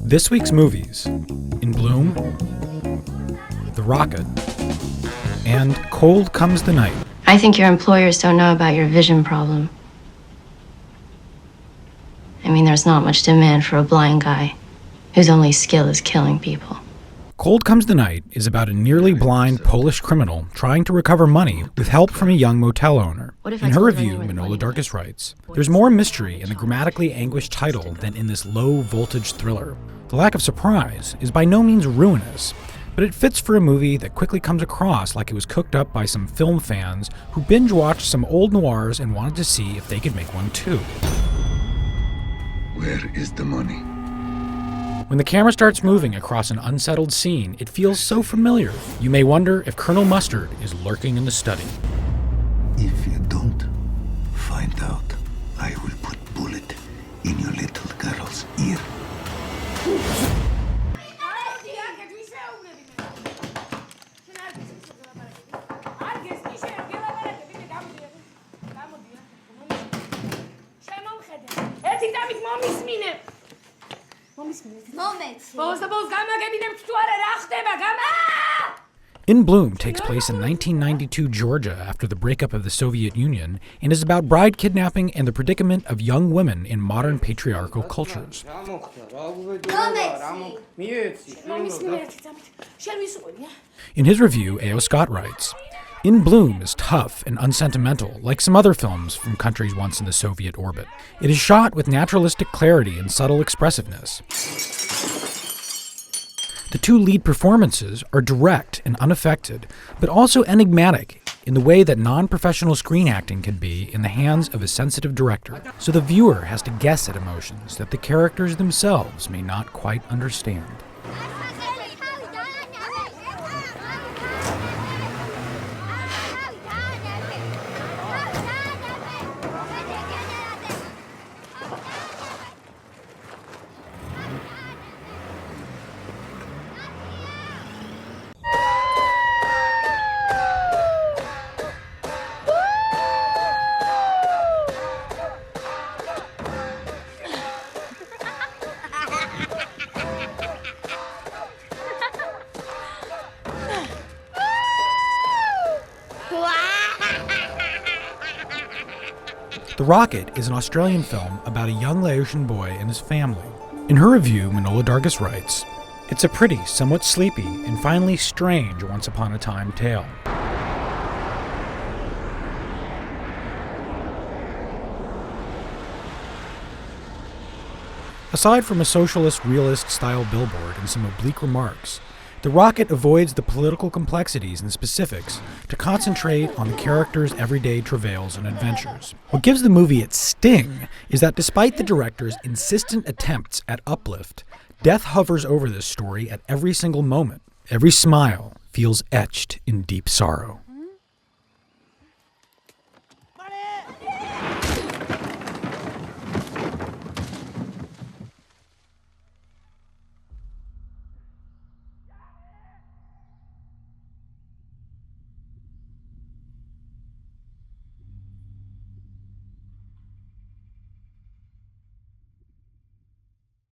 This week's movies: In Bloom, The Rocket, and Cold Comes the Night. I think your employers don't know about your vision problem. I mean, there's not much demand for a blind guy whose only skill is killing people. Cold Comes the Night is about a nearly blind Polish criminal trying to recover money with help from a young motel owner. In her review, Manohla Dargis writes, "There's more mystery in the grammatically anguished title than in this low-voltage thriller. The lack of surprise is by no means ruinous, but it fits for a movie that quickly comes across like it was cooked up by some film fans who binge-watched some old noirs and wanted to see if they could make one too." Where is the money? When the camera starts moving across an unsettled scene, it feels so familiar. You may wonder if Colonel Mustard is lurking in the study. If you don't find out, I will put bullet in your little girl's ear. In Bloom takes place in 1992 Georgia after the breakup of the Soviet Union and is about bride kidnapping and the predicament of young women in modern patriarchal cultures. In his review, A.O. Scott writes, "In Bloom is tough and unsentimental, like some other films from countries once in the Soviet orbit. It is shot with naturalistic clarity and subtle expressiveness. The two lead performances are direct and unaffected, but also enigmatic in the way that non-professional screen acting can be in the hands of a sensitive director. So the viewer has to guess at emotions that the characters themselves may not quite understand." The Rocket is an Australian film about a young Laotian boy and his family. In her review, Manohla Dargis writes, "It's a pretty, somewhat sleepy, and finally strange once-upon-a-time tale." Aside from a socialist realist-style billboard and some oblique remarks, The Rocket avoids the political complexities and specifics to concentrate on the characters' everyday travails and adventures. What gives the movie its sting is that despite the director's insistent attempts at uplift, death hovers over this story at every single moment. Every smile feels etched in deep sorrow.